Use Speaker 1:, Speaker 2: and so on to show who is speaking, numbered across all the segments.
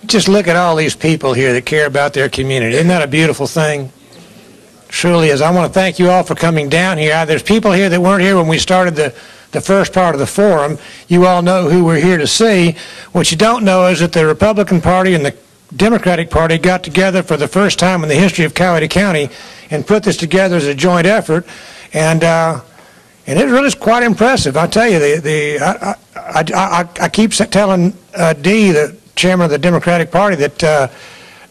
Speaker 1: Just look at all these people here that care about their community. Isn't that a beautiful thing? Truly is. I want to thank you all for coming down here. There's people here that weren't here when we started the first part of the forum. You all know who we're here to see. What you don't know is that the Republican Party and the Democratic Party got together for the first time in the history of Coweta County and put this together as a joint effort, and it really is quite impressive. I tell you, I keep telling Dee, the chairman of the Democratic Party, that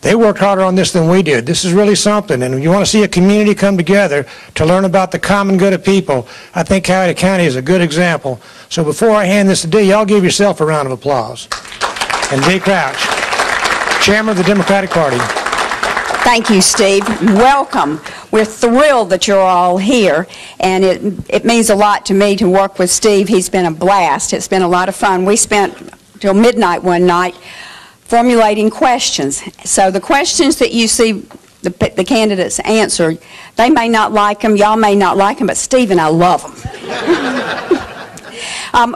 Speaker 1: they worked harder on this than we did. This is really something, and you want to see a community come together to learn about the common good of people. I think Coweta County is a good example. So before I hand this to Dee, y'all give yourself a round of applause. And Dee Crouch, chairman of the Democratic Party.
Speaker 2: Thank you, Steve. Welcome. We're thrilled that you're all here, and it means a lot to me to work with Steve. He's been a blast. It's been a lot of fun. We spent till midnight one night formulating questions. So the questions that you see the candidates answer, they may not like them, y'all may not like them, but Steve and I love them.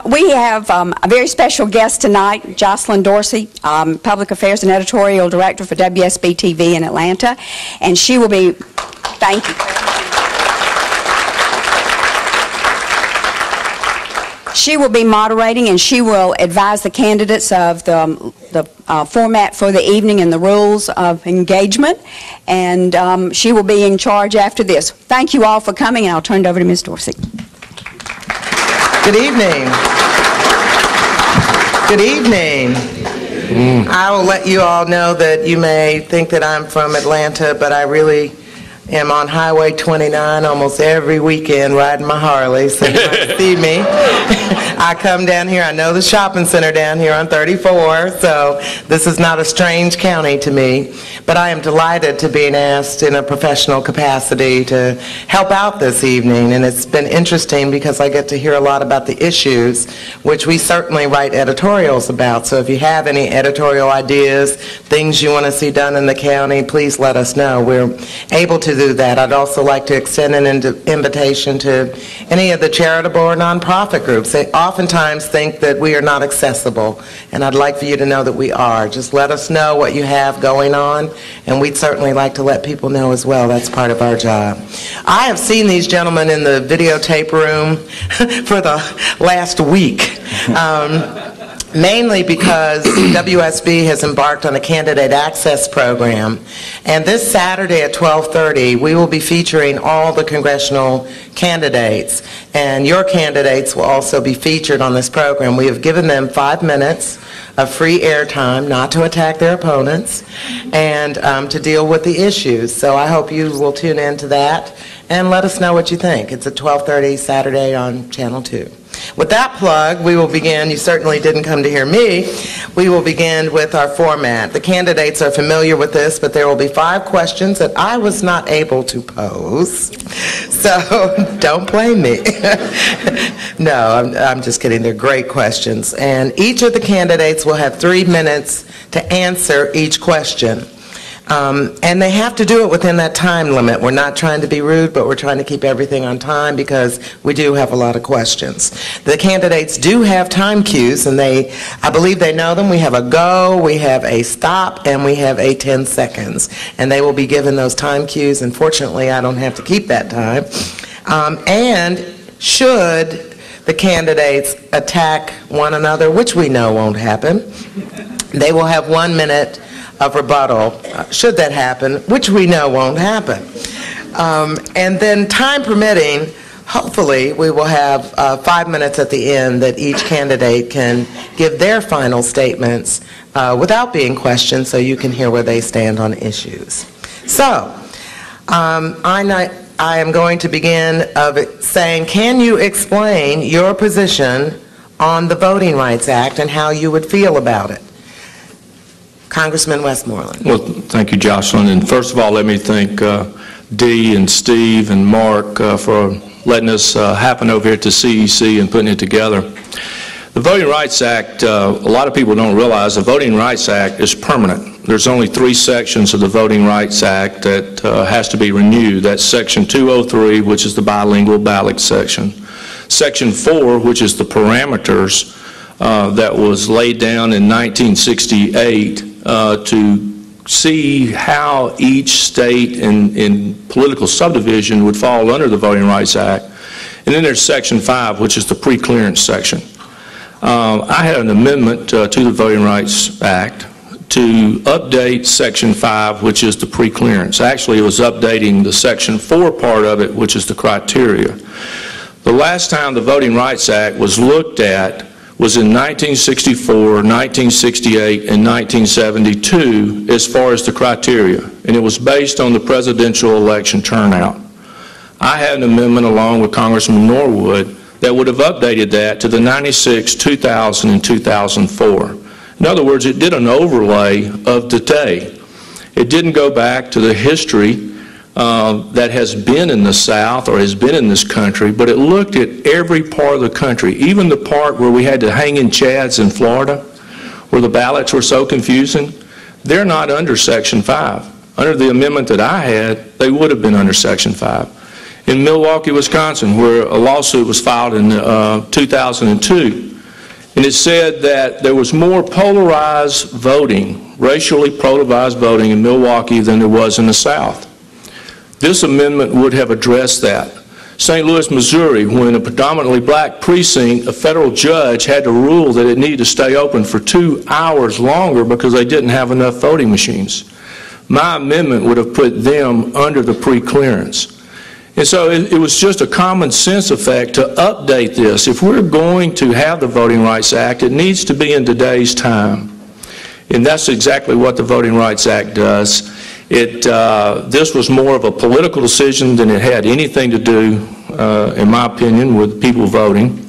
Speaker 2: We have a very special guest tonight, Jocelyn Dorsey, Public Affairs and Editorial Director for WSB-TV in Atlanta, and she will be, thank you. She will be moderating, and she will advise the candidates of the format for the evening and the rules of engagement, and she will be in charge after this. Thank you all for coming, and I'll turn it over to Ms. Dorsey.
Speaker 3: Good evening. Good evening. I will let you all know that you may think that I'm from Atlanta, but I really am on Highway 29 almost every weekend riding my Harley, so you might see me. I come down here, I know the shopping center down here on 34, so this is not a strange county to me, but I am delighted to being asked in a professional capacity to help out this evening, and it's been interesting because I get to hear a lot about the issues, which we certainly write editorials about, so if you have any editorial ideas, things you want to see done in the county, please let us know. We're able to do that. I'd also like to extend an invitation to any of the charitable or nonprofit groups. They oftentimes think that we are not accessible, and I'd like for you to know that we are. Just let us know what you have going on, and we'd certainly like to let people know as well. That's part of our job. I have seen these gentlemen in the videotape room for the last week. Mainly because WSB has embarked on a candidate access program, and this Saturday at 12:30 we will be featuring all the congressional candidates, and your candidates will also be featured on this program. We have given them 5 minutes of free airtime, not to attack their opponents, and to deal with the issues. So I hope you will tune in to that and let us know what you think. It's at 12:30 Saturday on Channel 2. With that plug, we will begin. You certainly didn't come to hear me. We will begin with our format. The candidates are familiar with this, but there will be 5 questions that I was not able to pose. So don't blame me. No, I'm just kidding. They're great questions. And each of the candidates will have 3 minutes to answer each question. And they have to do it within that time limit. We're not trying to be rude, but we're trying to keep everything on time because we do have a lot of questions. The candidates do have time cues, and I believe they know them. We have a go, we have a stop, and we have a 10 seconds. And they will be given those time cues, and fortunately I don't have to keep that time. And should the candidates attack one another, which we know won't happen, they will have 1 minute of rebuttal, should that happen, which we know won't happen. And then time permitting, hopefully we will have 5 minutes at the end that each candidate can give their final statements without being questioned, so you can hear where they stand on issues. So, I am going to begin saying, can you explain your position on the Voting Rights Act and how you would feel about it? Congressman Westmoreland.
Speaker 4: Well, thank you, Jocelyn. And first of all, let me thank Dee and Steve and Mark for letting us happen over here at the CEC and putting it together. The Voting Rights Act, a lot of people don't realize the Voting Rights Act is permanent. There's only 3 sections of the Voting Rights Act that has to be renewed. That's Section 203, which is the bilingual ballot section. Section 4, which is the parameters that was laid down in 1968 to see how each state and political subdivision would fall under the Voting Rights Act. And then there's Section 5, which is the pre-clearance section. I had an amendment to the Voting Rights Act to update Section 5, which is the pre-clearance. Actually, it was updating the Section 4 part of it, which is the criteria. The last time the Voting Rights Act was looked at was in 1964, 1968, and 1972 as far as the criteria, and it was based on the presidential election turnout. I had an amendment along with Congressman Norwood that would have updated that to the 96, 2000, and 2004. In other words, it did an overlay of today. It didn't go back to the history that has been in the South or has been in this country, but it looked at every part of the country, even the part where we had to hang in chads in Florida, where the ballots were so confusing. They're not under Section 5. Under the amendment that I had, they would have been under Section 5. In Milwaukee, Wisconsin, where a lawsuit was filed in 2002, and it said that there was more polarized voting, racially polarized voting in Milwaukee than there was in the South. This amendment would have addressed that. St. Louis, Missouri, when a predominantly black precinct, a federal judge had to rule that it needed to stay open for 2 hours longer because they didn't have enough voting machines. My amendment would have put them under the pre-clearance. And so it was just a common sense effect to update this. If we're going to have the Voting Rights Act, it needs to be in today's time. And that's exactly what the Voting Rights Act does. This was more of a political decision than it had anything to do, in my opinion, with people voting.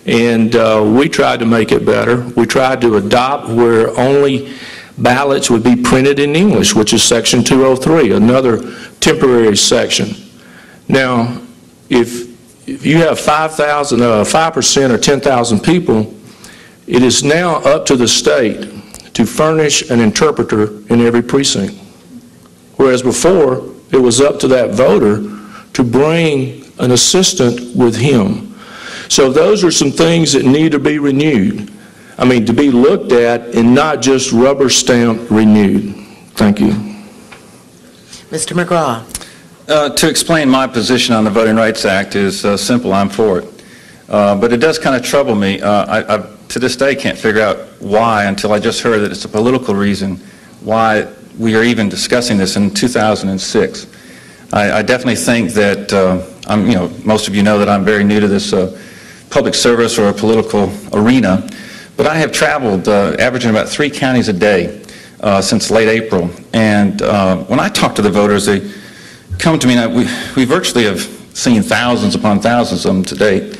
Speaker 4: And we tried to make it better. We tried to adopt where only ballots would be printed in English, which is Section 203, another temporary section. Now, if you have 5% or 10,000 people, it is now up to the state to furnish an interpreter in every precinct. Whereas before, it was up to that voter to bring an assistant with him. So those are some things that need to be renewed. I mean, to be looked at and not just rubber stamp renewed. Thank you.
Speaker 3: Mr. McGraw.
Speaker 5: To explain my position on the Voting Rights Act is simple. I'm for it. But it does kind of trouble me. I to this day can't figure out why, until I just heard that it's a political reason, why we are even discussing this in 2006. I definitely think that, most of you know that I'm very new to this public service or political arena, but I have traveled averaging about 3 counties a day since late April. And when I talk to the voters, they come to me, and we virtually have seen thousands upon thousands of them to date,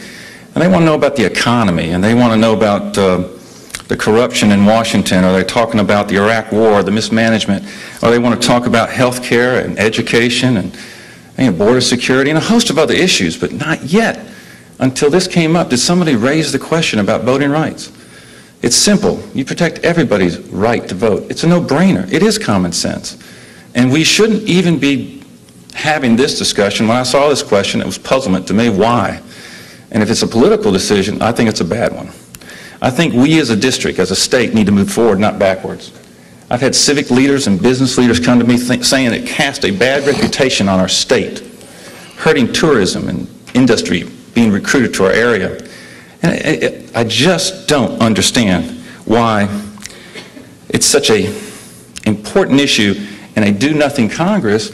Speaker 5: and they want to know about the economy, and they want to know about the corruption in Washington, or they're talking about the Iraq War, the mismanagement, or they want to talk about health care and education and border security and a host of other issues, but not yet, until this came up, did somebody raise the question about voting rights. It's simple. You protect everybody's right to vote. It's a no-brainer. It is common sense. And we shouldn't even be having this discussion. When I saw this question, it was puzzlement to me. Why? And if it's a political decision, I think it's a bad one. I think we as a district, as a state, need to move forward, not backwards. I've had civic leaders and business leaders come to me saying it cast a bad reputation on our state, hurting tourism and industry being recruited to our area. And I just don't understand why it's such an important issue in a do-nothing Congress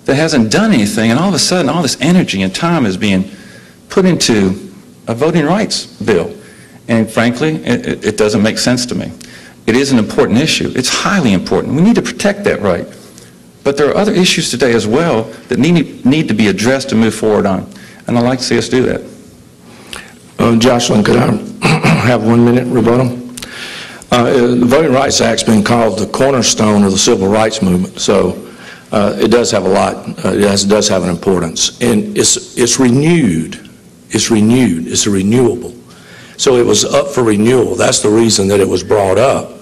Speaker 5: that hasn't done anything, and all of a sudden all this energy and time is being put into a voting rights bill. And frankly, it doesn't make sense to me. It is an important issue. It's highly important. We need to protect that right. But there are other issues today as well that need to be addressed and move forward on. And I'd like to see us do that.
Speaker 4: Jocelyn, could I have 1 minute rebuttal? The Voting Rights Act's been called the cornerstone of the civil rights movement, so it does have a lot. It does have an importance, and it's renewed. It's renewed. It's a renewable. So it was up for renewal. That's the reason that it was brought up.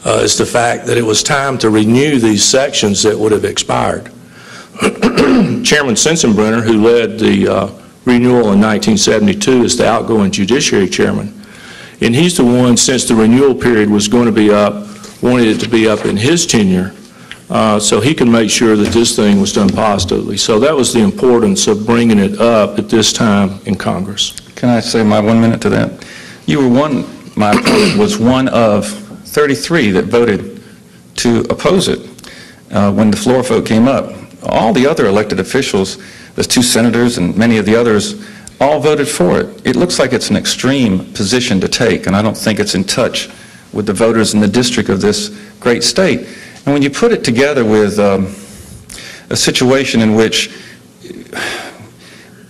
Speaker 4: It's the fact that it was time to renew these sections that would have expired. Chairman Sensenbrenner, who led the renewal in 1972, is the outgoing Judiciary Chairman. And he's the one, since the renewal period was going to be up, wanted it to be up in his tenure so he could make sure that this thing was done positively. So that was the importance of bringing it up at this time in Congress.
Speaker 5: Can I say my 1 minute to that? You were my opponent was one of 33 that voted to oppose it when the floor vote came up. All the other elected officials, the 2 senators and many of the others, all voted for it. It looks like it's an extreme position to take, and I don't think it's in touch with the voters in the district of this great state. And when you put it together with a situation in which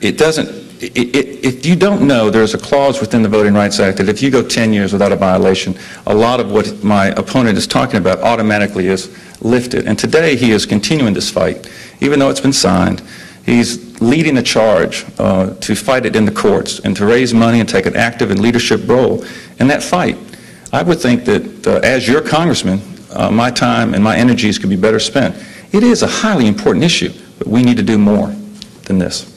Speaker 5: it doesn't, if you don't know, there's a clause within the Voting Rights Act that if you go 10 years without a violation, a lot of what my opponent is talking about automatically is lifted. And today he is continuing this fight, even though it's been signed. He's leading the charge to fight it in the courts and to raise money and take an active and leadership role in that fight. I would think that as your congressman, my time and my energies could be better spent. It is a highly important issue, but we need to do more than this.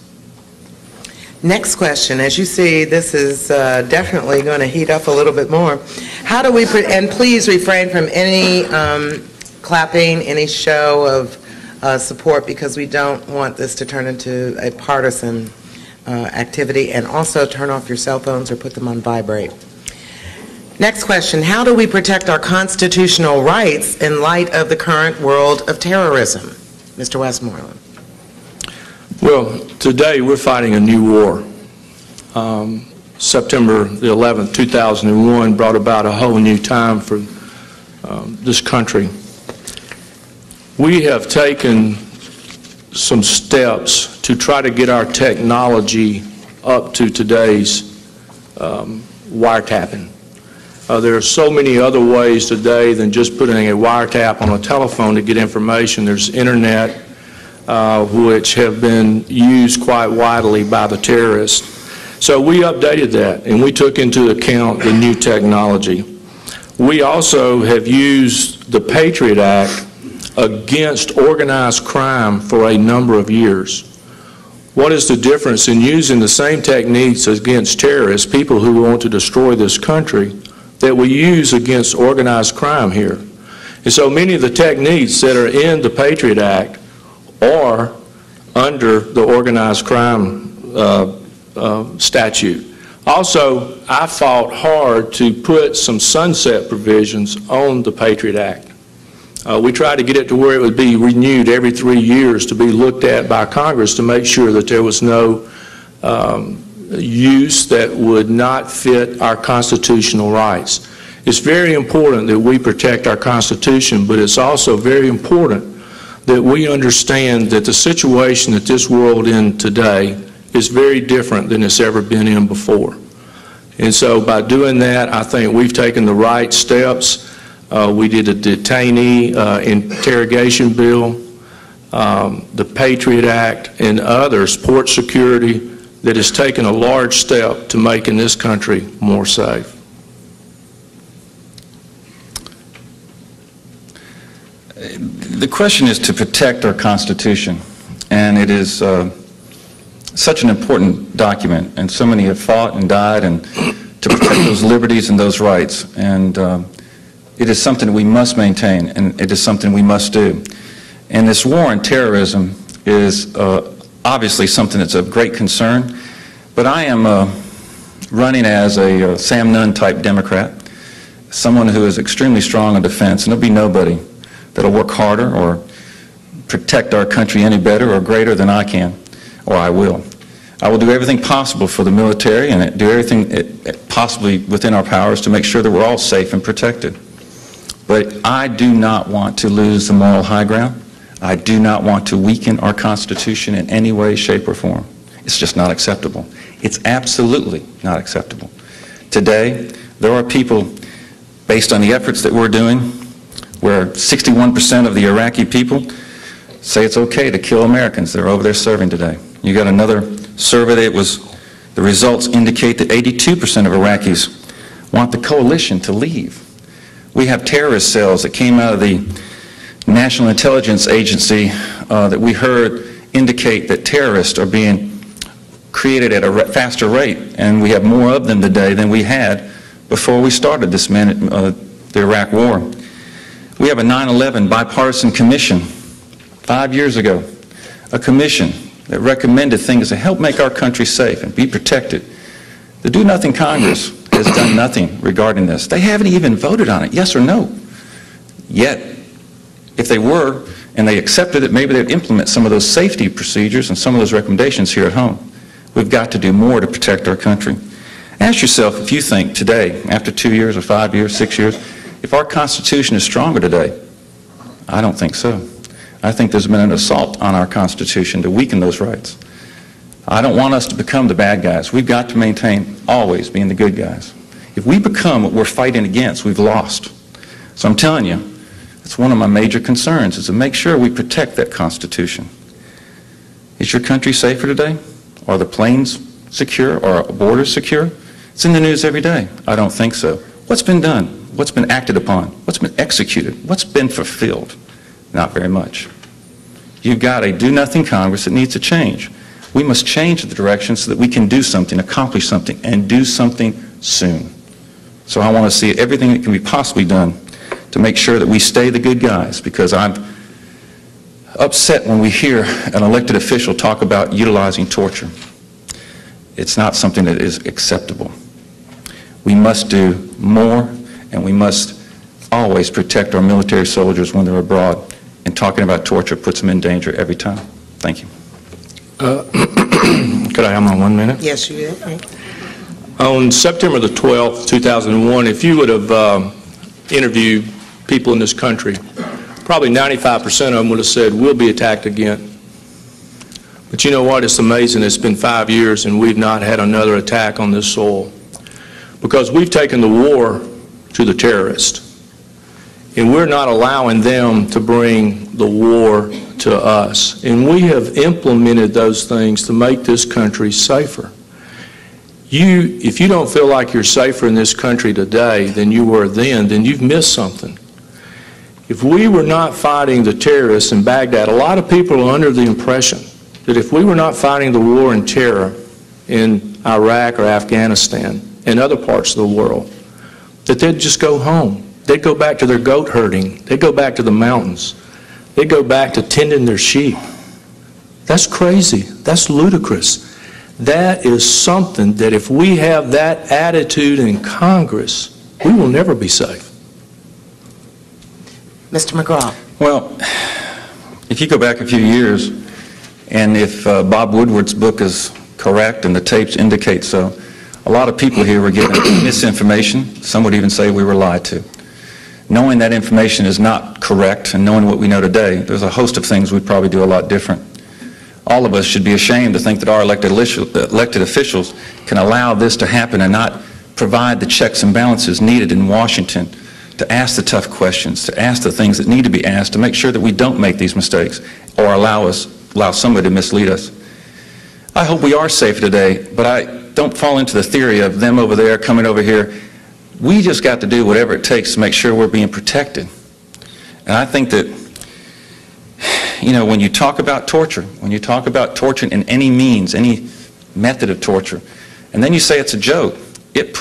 Speaker 3: Next question. As you see, this is definitely going to heat up a little bit more. How do we, and please refrain from any clapping, any show of support, because we don't want this to turn into a partisan activity. And also turn off your cell phones or put them on vibrate. Next question. How do we protect our constitutional rights in light of the current world of terrorism? Mr. Westmoreland.
Speaker 4: Well, today we're fighting a new war. September the 11th, 2001 brought about a whole new time for this country. We have taken some steps to try to get our technology up to today's wiretapping. There are so many other ways today than just putting a wiretap on a telephone to get information. There's internet, which have been used quite widely by the terrorists. So we updated that, and we took into account the new technology. We also have used the Patriot Act against organized crime for a number of years. What is the difference in using the same techniques against terrorists, people who want to destroy this country, that we use against organized crime here? And so many of the techniques that are in the Patriot Act are under the organized crime statute. Also, I fought hard to put some sunset provisions on the Patriot Act. We tried to get it to where it would be renewed every 3 years to be looked at by Congress to make sure that there was no use that would not fit our constitutional rights. It's very important that we protect our Constitution, but it's also very important that we understand that the situation that this world in today is very different than it's ever been in before. And so by doing that, I think we've taken the right steps. We did a detainee interrogation bill, the Patriot Act, and others, port security, that has taken a large step to making this country more safe.
Speaker 5: The question is to protect our Constitution, and it is such an important document, and so many have fought and died and to protect those liberties and those rights, and it is something we must maintain, and it is something we must do. And this war on terrorism is obviously something that's of great concern, but I am running as a Sam Nunn type Democrat, someone who is extremely strong on defense, and there'll be nobody that'll work harder or protect our country any better or greater than I can, or I will. I will do everything possible for the military and do everything possibly within our powers to make sure that we're all safe and protected. But I do not want to lose the moral high ground. I do not want to weaken our Constitution in any way, shape, or form. It's just not acceptable. It's absolutely not acceptable. Today, there are people, based on the efforts that we're doing, where 61% of the Iraqi people say it's okay to kill Americans that are over there serving today. You got another survey that the results indicate that 82% of Iraqis want the coalition to leave. We have terrorist cells that came out of the National Intelligence Agency that we heard indicate that terrorists are being created at a faster rate, and we have more of them today than we had before we started this the Iraq War. We have a 9/11 bipartisan commission 5 years ago, a commission that recommended things to help make our country safe and be protected. The Do-Nothing Congress has done nothing regarding this. They haven't even voted on it, yes or no. Yet, if they were, and they accepted it, maybe they'd implement some of those safety procedures and some of those recommendations here at home. We've got to do more to protect our country. Ask yourself if you think today, after 2 years or 5 years, 6 years, if our Constitution is stronger today. I don't think so. I think there's been an assault on our Constitution to weaken those rights. I don't want us to become the bad guys. We've got to maintain always being the good guys. If we become what we're fighting against, we've lost. So I'm telling you, it's one of my major concerns, is to make sure we protect that Constitution. Is your country safer today? Are the planes secure? Are our borders secure? It's in the news every day. I don't think so. What's been done? What's been acted upon? What's been executed? What's been fulfilled? Not very much. You've got a do-nothing Congress that needs to change. We must change the direction so that we can do something, accomplish something, and do something soon. So I want to see everything that can be possibly done to make sure that we stay the good guys, because I'm upset when we hear an elected official talk about utilizing torture. It's not something that is acceptable. We must do more, and we must always protect our military soldiers when they're abroad, and talking about torture puts them in danger every time. Thank you.
Speaker 4: Could I have my 1 minute?
Speaker 3: Yes, you do.
Speaker 4: On September the 12th, 2001, if you would have interviewed people in this country, probably 95% of them would have said, we'll be attacked again. But you know what? It's amazing. It's been 5 years and we've not had another attack on this soil, because we've taken the war to the terrorists, and we're not allowing them to bring the war to us. And we have implemented those things to make this country safer. If you don't feel like you're safer in this country today than you were then you've missed something. If we were not fighting the terrorists in Baghdad, a lot of people are under the impression that if we were not fighting the war and terror in Iraq or Afghanistan and other parts of the world, that they'd just go home. They'd go back to their goat herding. They'd go back to the mountains. They'd go back to tending their sheep. That's crazy. That's ludicrous. That is something that if we have that attitude in Congress, we will never be safe.
Speaker 3: Mr. McGraw.
Speaker 5: Well, if you go back a few years, and if Bob Woodward's book is correct and the tapes indicate so, a lot of people here were given misinformation. Some would even say we were lied to. Knowing that information is not correct and knowing what we know today, there's a host of things we'd probably do a lot different. All of us should be ashamed to think that our elected officials can allow this to happen and not provide the checks and balances needed in Washington to ask the tough questions, to ask the things that need to be asked, to make sure that we don't make these mistakes or allow somebody to mislead us. I hope we are safe today, but I don't fall into the theory of them over there coming over here. We just got to do whatever it takes to make sure we're being protected. And I think that, you know, when you talk about torture in any means, any method of torture, and then you say it's a joke, it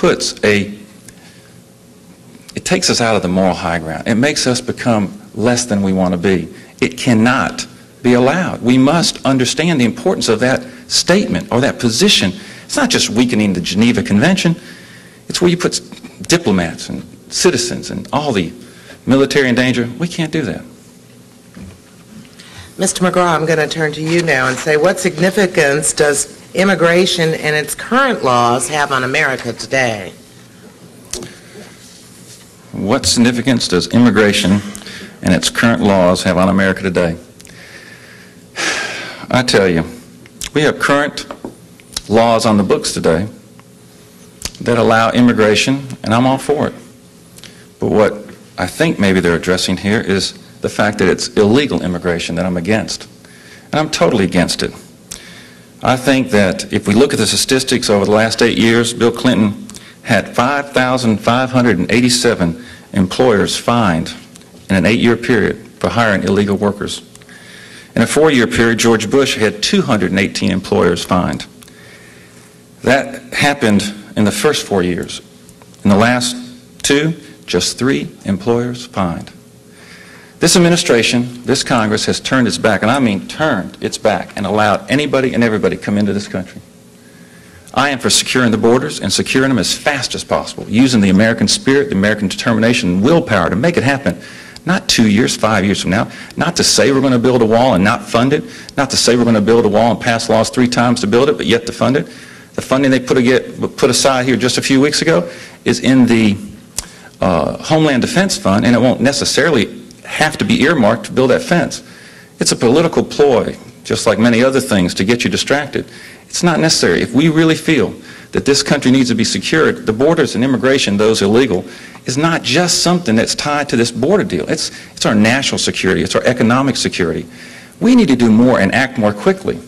Speaker 5: takes us out of the moral high ground. It makes us become less than we want to be. It cannot be allowed. We must understand the importance of that statement or that position. It's not just weakening the Geneva Convention. It's where you put diplomats and citizens and all the military in danger. We can't do that.
Speaker 3: Mr. McGraw, I'm going to turn to you now and say, what significance does immigration and its current laws have on America today?
Speaker 5: What significance does immigration and its current laws have on America today? I tell you, we have current laws on the books today that allow immigration, and I'm all for it. But what I think maybe they're addressing here is the fact that it's illegal immigration that I'm against. And I'm totally against it. I think that if we look at the statistics over the last 8 years, Bill Clinton had 5,587 employers fined in an 8-year period for hiring illegal workers. In a 4-year period, George Bush had 218 employers fined. That happened in the first 4 years. In the last 2, just 3 employers fined. This administration, this Congress has turned its back, and I mean turned its back, and allowed anybody and everybody to come into this country. I am for securing the borders and securing them as fast as possible, using the American spirit, the American determination, and willpower to make it happen. Not 2 years, 5 years from now. Not to say we're going to build a wall and not fund it. Not to say we're going to build a wall and pass laws 3 times to build it, but yet to fund it. The funding they put aside here just a few weeks ago is in the Homeland Defense Fund, and it won't necessarily have to be earmarked to build that fence. It's a political ploy, just like many other things, to get you distracted. It's not necessary. If we really feel that this country needs to be secured, the borders and immigration, those illegal, is not just something that's tied to this border deal. It's our national security. It's our economic security. We need to do more and act more quickly.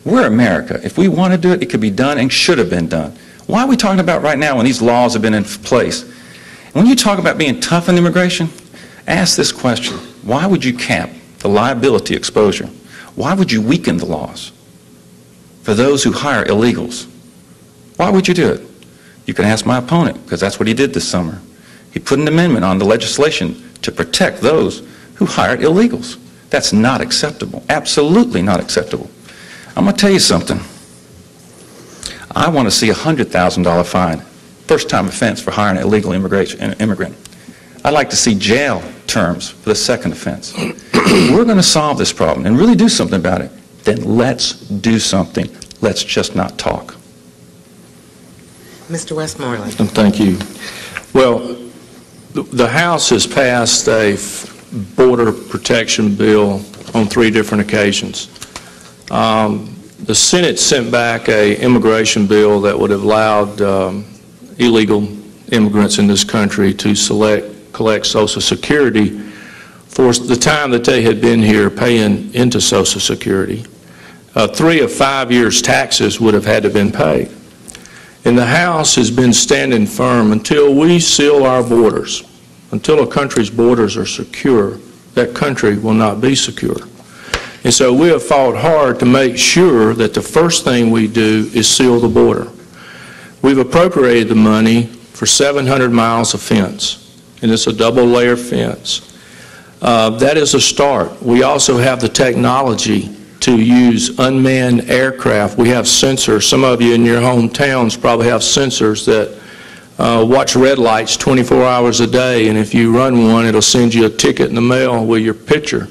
Speaker 5: We're America. If we want to do it, it could be done and should have been done. Why are we talking about right now when these laws have been in place? When you talk about being tough on immigration, ask this question. Why would you cap the liability exposure? Why would you weaken the laws for those who hire illegals? Why would you do it? You can ask my opponent, because that's what he did this summer. He put an amendment on the legislation to protect those who hired illegals. That's not acceptable. Absolutely not acceptable. I'm going to tell you something. I want to see a $100,000 fine, first-time offense for hiring an illegal immigrant. I'd like to see jail terms for the second offense. If we're going to solve this problem and really do something about it, then let's do something. Let's just not talk.
Speaker 3: Mr. Westmoreland.
Speaker 4: Thank you. Well, the House has passed a border protection bill on 3 different occasions. The Senate sent back an immigration bill that would have allowed illegal immigrants in this country to collect Social Security for the time that they had been here paying into Social Security. 3 of 5 years' taxes would have had to have been paid. And the House has been standing firm until we seal our borders, until a country's borders are secure, that country will not be secure. And so we have fought hard to make sure that the first thing we do is seal the border. We've appropriated the money for 700 miles of fence, and it's a double-layer fence. That is a start. We also have the technology to use unmanned aircraft. We have sensors. Some of you in your hometowns probably have sensors that watch red lights 24 hours a day, and if you run one, it'll send you a ticket in the mail with your picture.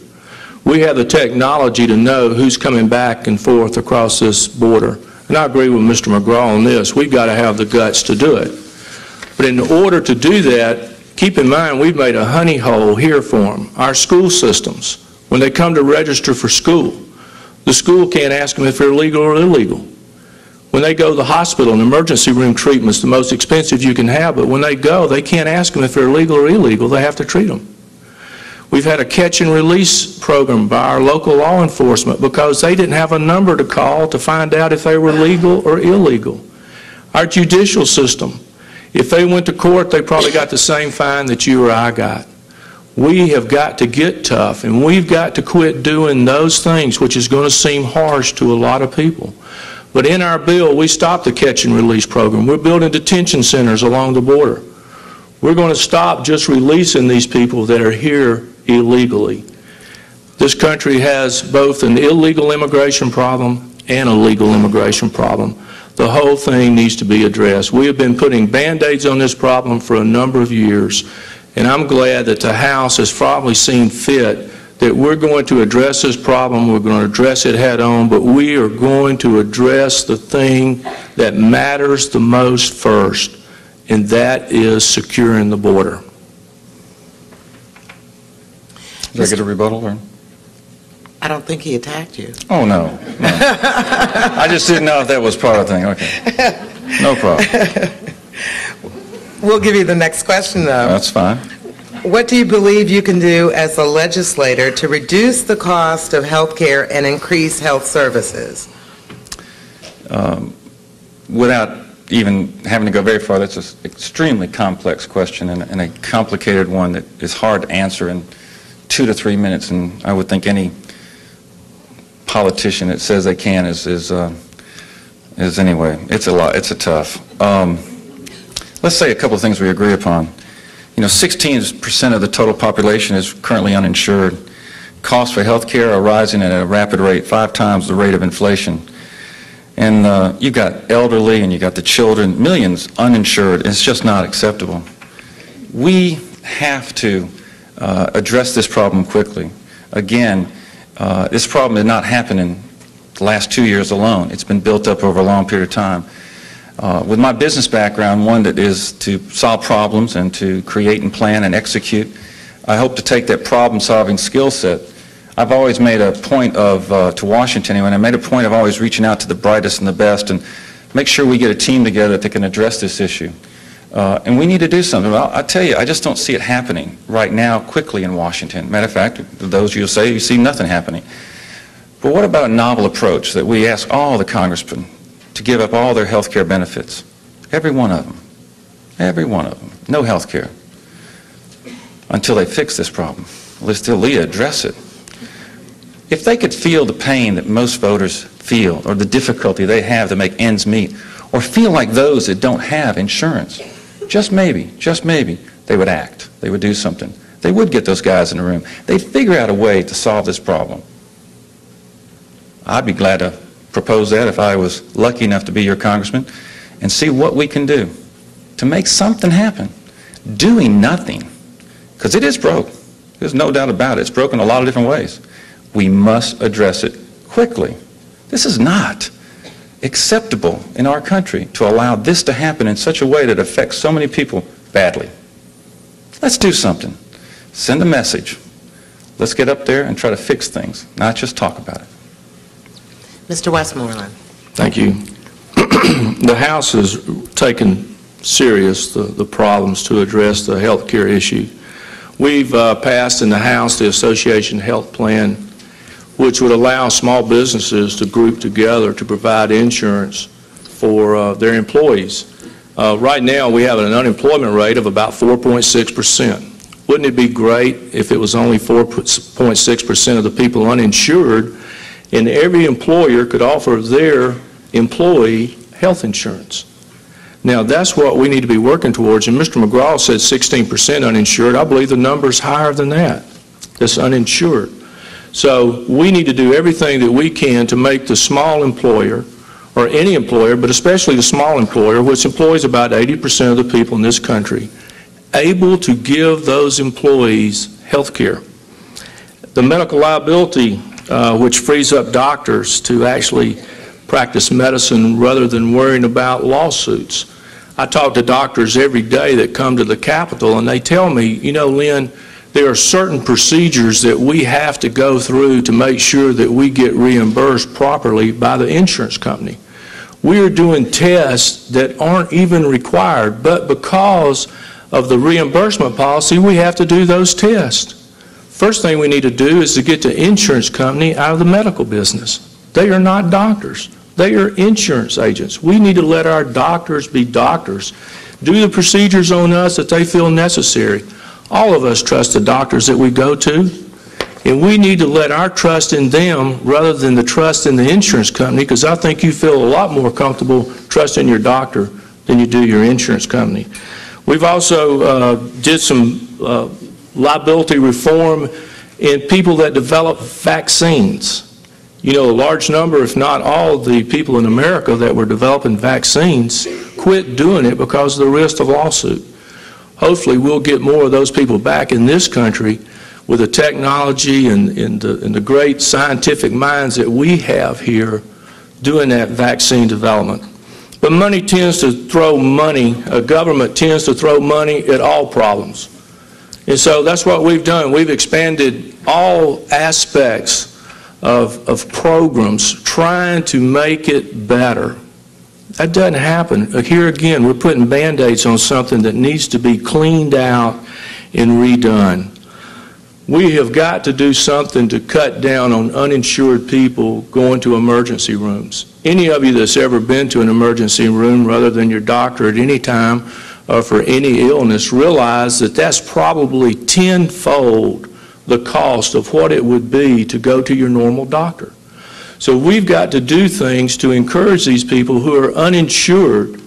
Speaker 4: We have the technology to know who's coming back and forth across this border. And I agree with Mr. McGraw on this. We've got to have the guts to do it. But in order to do that, keep in mind we've made a honey hole here for them. Our school systems, when they come to register for school, the school can't ask them if they're legal or illegal. When they go to the hospital, an emergency room treatment's the most expensive you can have, but when they go, they can't ask them if they're legal or illegal. They have to treat them. We've had a catch and release program by our local law enforcement because they didn't have a number to call to find out if they were legal or illegal. Our judicial system, if they went to court, they probably got the same fine that you or I got. We have got to get tough, and we've got to quit doing those things, which is going to seem harsh to a lot of people. But in our bill, we stopped the catch and release program. We're building detention centers along the border. We're going to stop just releasing these people that are here illegally. This country has both an illegal immigration problem and a legal immigration problem. The whole thing needs to be addressed. We have been putting Band-Aids on this problem for a number of years, and I'm glad that the House has probably seen fit that we're going to address this problem, we're going to address it head on, but we are going to address the thing that matters the most first, and that is securing the border.
Speaker 5: Did I get a rebuttal? Or?
Speaker 3: I don't think he attacked you.
Speaker 5: Oh, no. I just didn't know if that was part of the thing. Okay. No problem.
Speaker 3: We'll give you the next question, though.
Speaker 5: That's fine.
Speaker 3: What do you believe you can do as a legislator to reduce the cost of health care and increase health services?
Speaker 5: Without even having to go very far, that's an extremely complex question and a complicated one that is hard to answer in 2 to 3 minutes, and I would think any politician that says they can is anyway, it's a lot, it's a tough. Let's say a couple of things we agree upon. 16% of the total population is currently uninsured. Costs for health care are rising at a rapid rate, 5 times the rate of inflation. And you've got elderly and you've got the children, millions uninsured. It's just not acceptable. We have to address this problem quickly. Again, this problem did not happen in the last 2 years alone. It's been built up over a long period of time. With my business background, one that is to solve problems and to create and plan and execute, I hope to take that problem-solving skill set. I've always made a point of, to Washington anyway, and I made a point of always reaching out to the brightest and the best and make sure we get a team together that can address this issue. And we need to do something. Well, I tell you, I just don't see it happening right now quickly in Washington. Matter of fact, those you'll say you see nothing happening. But what about a novel approach that we ask all the congressmen to give up all their health care benefits? Every one of them. Every one of them. No health care. Until they fix this problem. Let's still address it. If they could feel the pain that most voters feel, or the difficulty they have to make ends meet, or feel like those that don't have insurance, just maybe, they would act. They would do something. They would get those guys in the room. They'd figure out a way to solve this problem. I'd be glad to propose that if I was lucky enough to be your congressman, and see what we can do to make something happen. Doing nothing, because it is broke. There's no doubt about it. It's broken a lot of different ways. We must address it quickly. This is not acceptable in our country to allow this to happen in such a way that affects so many people badly. Let's do something. Send a message. Let's get up there and try to fix things, not just talk about it.
Speaker 3: Mr. Westmoreland.
Speaker 4: Thank you. The House has taken serious the problems to address the health care issue. We've passed in the House the Association Health Plan, which would allow small businesses to group together to provide insurance for their employees. Right now, we have an unemployment rate of about 4.6%. Wouldn't it be great if it was only 4.6% of the people uninsured, and every employer could offer their employee health insurance? Now, that's what we need to be working towards, and Mr. McGraw said 16% uninsured. I believe the number is higher than that. It's uninsured. So we need to do everything that we can to make the small employer, or any employer, but especially the small employer, which employs about 80% of the people in this country, able to give those employees health care. The medical liability, which frees up doctors to actually practice medicine rather than worrying about lawsuits. I talk to doctors every day that come to the Capitol, and they tell me, you know, Lynn, there are certain procedures that we have to go through to make sure that we get reimbursed properly by the insurance company. We are doing tests that aren't even required, but because of the reimbursement policy, we have to do those tests. First thing we need to do is to get the insurance company out of the medical business. They are not doctors. They are insurance agents. We need to let our doctors be doctors. Do the procedures on us that they feel necessary. All of us trust the doctors that we go to, and we need to let our trust in them rather than the trust in the insurance company, because I think you feel a lot more comfortable trusting your doctor than you do your insurance company. We've also did some liability reform in people that develop vaccines. You know, a large number, if not all, of the people in America that were developing vaccines quit doing it because of the risk of lawsuit. Hopefully we'll get more of those people back in this country with the technology and the great scientific minds that we have here doing that vaccine development. But money tends to throw money, government tends to throw money at all problems. And so that's what we've done. We've expanded all aspects of programs trying to make it better. That doesn't happen. Here again, we're putting Band-Aids on something that needs to be cleaned out and redone. We have got to do something to cut down on uninsured people going to emergency rooms. Any of you that's ever been to an emergency room rather than your doctor at any time for any illness realize that that's probably tenfold the cost of what it would be to go to your normal doctor. So we've got to do things to encourage these people who are uninsured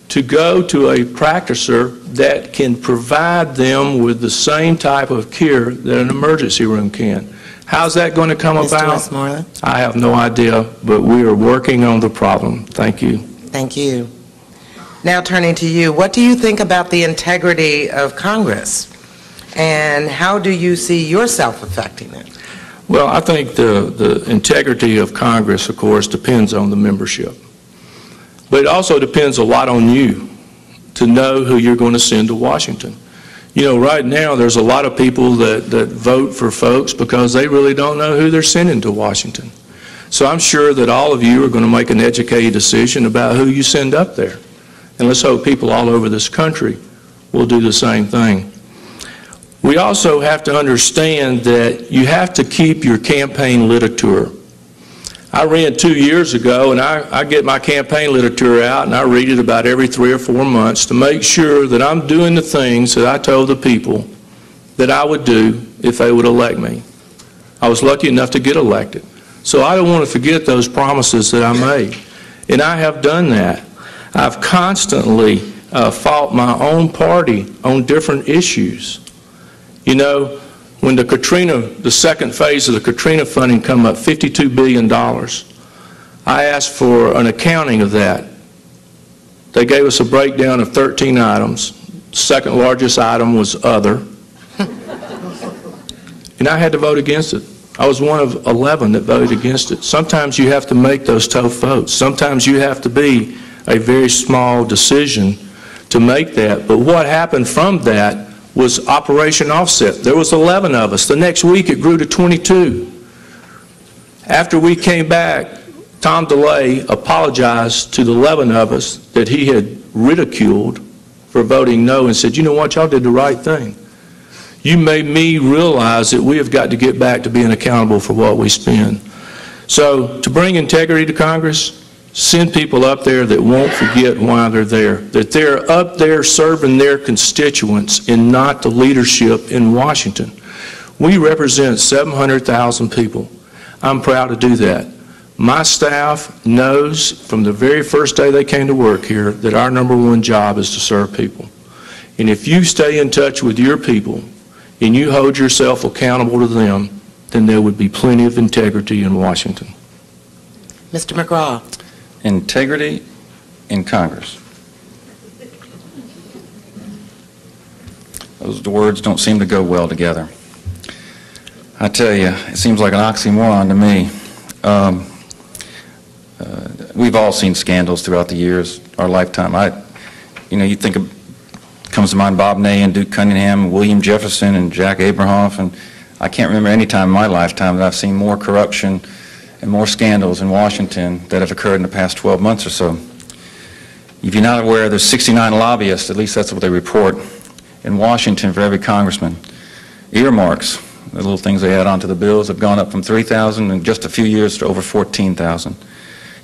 Speaker 4: to go to a practitioner that can provide them with the same type of care that an emergency room can. How's that going to come
Speaker 3: Mr.
Speaker 4: about?
Speaker 3: Westmoreland?
Speaker 4: I have no idea, but we are working on the problem. Thank you.
Speaker 3: Thank you. Now turning to you, what do you think about the integrity of Congress? And how do you see yourself affecting it?
Speaker 4: Well, I think the integrity of Congress, of course, depends on the membership. But it also depends a lot on you to know who you're going to send to Washington. You know, right now there's a lot of people that vote for folks because they really don't know who they're sending to Washington. So I'm sure that all of you are going to make an educated decision about who you send up there. And let's hope people all over this country will do the same thing. We also have to understand that you have to keep your campaign literature. I ran 2 years ago, and I get my campaign literature out, and I read it about every 3 or 4 months to make sure that I'm doing the things that I told the people that I would do if they would elect me. I was lucky enough to get elected. So I don't want to forget those promises that I made. And I have done that. I've constantly fought my own party on different issues. You know, when the second phase of the Katrina funding come up, $52 billion, I asked for an accounting of that. They gave us a breakdown of 13 items. The second largest item was other. And I had to vote against it. I was one of 11 that voted against it. Sometimes you have to make those tough votes. Sometimes you have to be a very small decision to make that. But what happened from that was Operation Offset. There was 11 of us. The next week it grew to 22. After we came back, Tom DeLay apologized to the 11 of us that he had ridiculed for voting no and said, you know what, y'all did the right thing. You made me realize that we have got to get back to being accountable for what we spend. So to bring integrity to Congress, send people up there that won't forget why they're there, that they're up there serving their constituents and not the leadership in Washington. We represent 700,000 people. I'm proud to do that. My staff knows from the very first day they came to work here that our #1 job is to serve people. And if you stay in touch with your people and you hold yourself accountable to them, then there would be plenty of integrity in Washington.
Speaker 3: Mr. McGraw.
Speaker 5: Integrity in Congress. Those words don't seem to go well together. I tell you, it seems like an oxymoron to me. We've all seen scandals throughout the years, our lifetime. You think of, comes to mind Bob Ney and Duke Cunningham, William Jefferson and Jack Abramoff, and I can't remember any time in my lifetime that I've seen more corruption and more scandals in Washington that have occurred in the past 12 months or so. If you're not aware, there's 69 lobbyists, at least that's what they report, in Washington for every congressman. Earmarks, the little things they add onto the bills, have gone up from 3,000 in just a few years to over 14,000.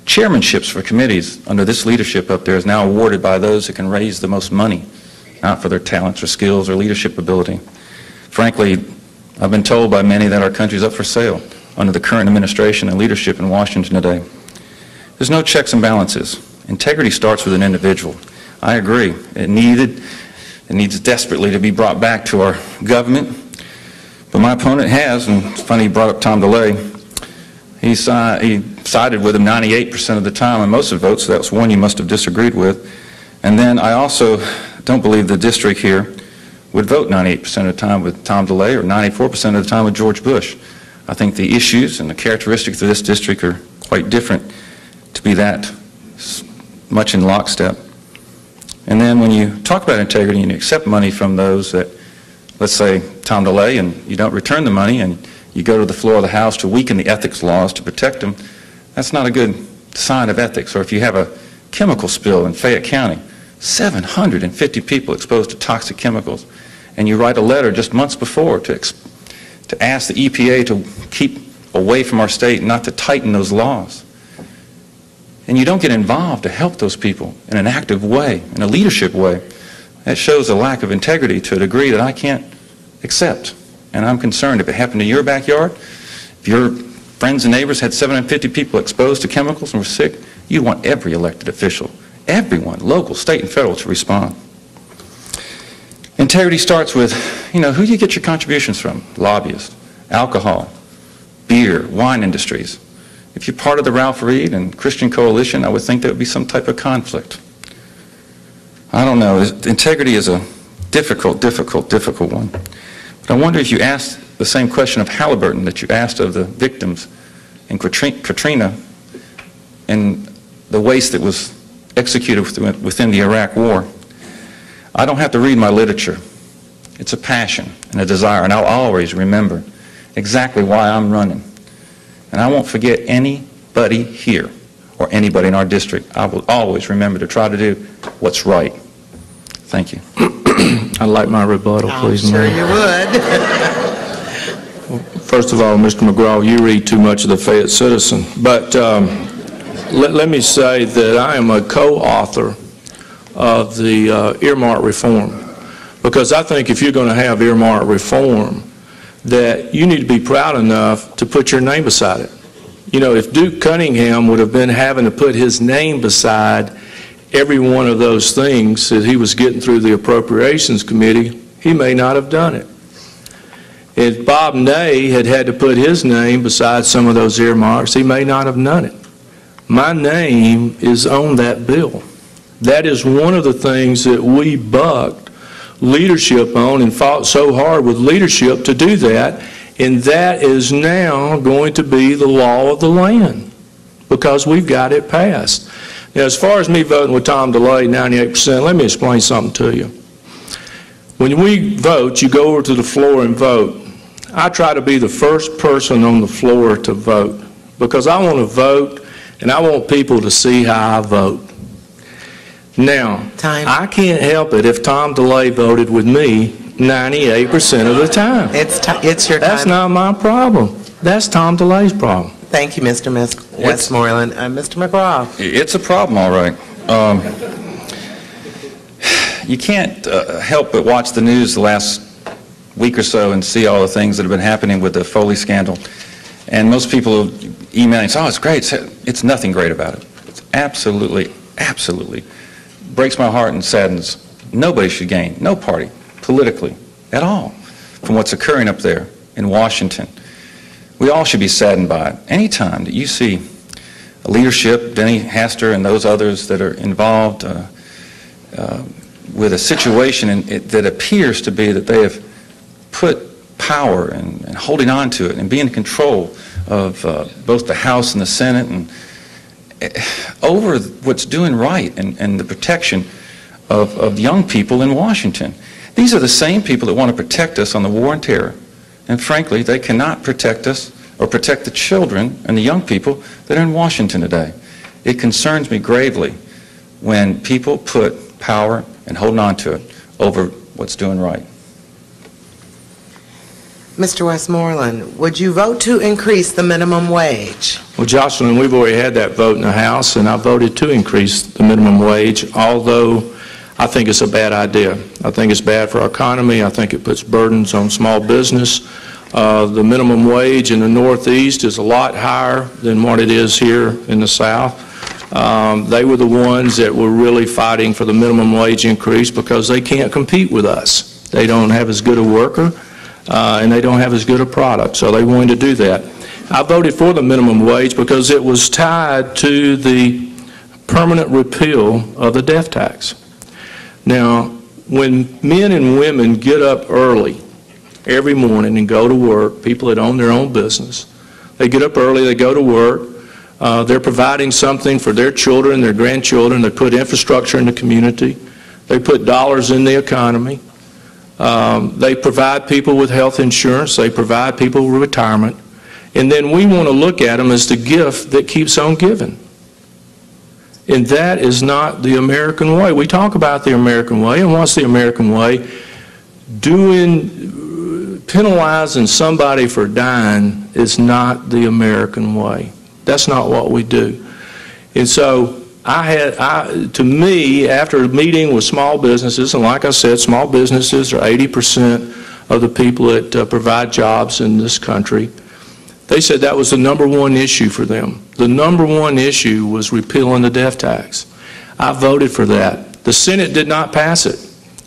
Speaker 5: Chairmanships for committees under this leadership up there is now awarded by those who can raise the most money, not for their talents or skills or leadership ability. Frankly, I've been told by many that our country's up for sale under the current administration and leadership in Washington today. There's no checks and balances. Integrity starts with an individual. I agree. It needs desperately to be brought back to our government. But my opponent has, and it's funny you brought up Tom DeLay, he sided with him 98% of the time on most of the votes, so that was one you must have disagreed with. And then I also don't believe the district here would vote 98% of the time with Tom DeLay or 94% of the time with George Bush. I think the issues and the characteristics of this district are quite different to be that much in lockstep. And then when you talk about integrity and you accept money from those that, let's say Tom DeLay, and you don't return the money and you go to the floor of the House to weaken the ethics laws to protect them, that's not a good sign of ethics. Or if you have a chemical spill in Fayette County, 750 people exposed to toxic chemicals, and you write a letter just months before to ask the EPA to keep away from our state and not to tighten those laws. And you don't get involved to help those people in an active way, in a leadership way. That shows a lack of integrity to a degree that I can't accept. And I'm concerned if it happened in your backyard, if your friends and neighbors had 750 people exposed to chemicals and were sick, you want every elected official, everyone, local, state, and federal, to respond. Integrity starts with, who do you get your contributions from? Lobbyists, alcohol, beer, wine industries. If you're part of the Ralph Reed and Christian Coalition, I would think there would be some type of conflict. I don't know. Integrity is a difficult one. But I wonder if you asked the same question of Halliburton that you asked of the victims in Katrina and the waste that was executed within the Iraq War. I don't have to read my literature. It's a passion and a desire, and I'll always remember exactly why I'm running. And I won't forget anybody here or anybody in our district. I will always remember to try to do what's right. Thank you.
Speaker 4: I'd like my rebuttal, please,
Speaker 3: Sure
Speaker 4: Mayor.
Speaker 3: you would.
Speaker 4: First of all, Mr. McGraw, you read too much of the Fayette Citizen. But let me say that I am a co-author of the earmark reform, because I think if you're going to have earmark reform, that you need to be proud enough to put your name beside it. If Duke Cunningham would have been having to put his name beside every one of those things that he was getting through the Appropriations Committee, he may not have done it. If Bob Ney had had to put his name beside some of those earmarks, he may not have done it. My name is on that bill. That is one of the things that we bucked leadership on and fought so hard with leadership to do that, and that is now going to be the law of the land because we've got it passed. Now, as far as me voting with Tom DeLay, 98%, let me explain something to you. When we vote, you go over to the floor and vote. I try to be the first person on the floor to vote because I want to vote and I want people to see how I vote. Now, I can't help it if Tom DeLay voted with me 98% of the time.
Speaker 3: It's your time.
Speaker 4: That's not my problem. That's Tom DeLay's problem.
Speaker 3: Thank you, Mr. Westmoreland. Mr. McGraw.
Speaker 5: It's a problem, all right. You can't help but watch the news the last week or so and see all the things that have been happening with the Foley scandal. And most people email and say, oh, it's great. It's nothing great about it. It's absolutely breaks my heart and saddens. Nobody should gain, no party, politically, at all, from what's occurring up there in Washington. We all should be saddened by it. Anytime that you see leadership, Denny Hastert and those others that are involved with a situation that appears to be that they have put power and holding on to it and being in control of both the House and the Senate and over what's doing right and the protection of young people in Washington. These are the same people that want to protect us on the war on terror. And frankly, they cannot protect us or protect the children and the young people that are in Washington today. It concerns me gravely when people put power and holding on to it over what's doing right.
Speaker 3: Mr. Westmoreland, would you vote to increase the minimum wage?
Speaker 4: Well, Jocelyn, we've already had that vote in the House, and I voted to increase the minimum wage, although I think it's a bad idea. I think it's bad for our economy. I think it puts burdens on small business. The minimum wage in the Northeast is a lot higher than what it is here in the South. They were the ones that were really fighting for the minimum wage increase because they can't compete with us. They don't have as good a worker. And they don't have as good a product, so they wanted to do that. I voted for the minimum wage because it was tied to the permanent repeal of the death tax. Now, when men and women get up early every morning and go to work, people that own their own business, they get up early, they go to work, they're providing something for their children, their grandchildren, they put infrastructure in the community, they put dollars in the economy. They provide people with health insurance. They provide people with retirement. And then we want to look at them as the gift that keeps on giving. And that is not the American way. We talk about the American way, and what's the American way? Penalizing somebody for dying is not the American way. That's not what we do. And so to me, after a meeting with small businesses, and like I said, small businesses are 80% of the people that provide jobs in this country, they said that was the #1 issue for them. The #1 issue was repealing the death tax. I voted for that. The Senate did not pass it.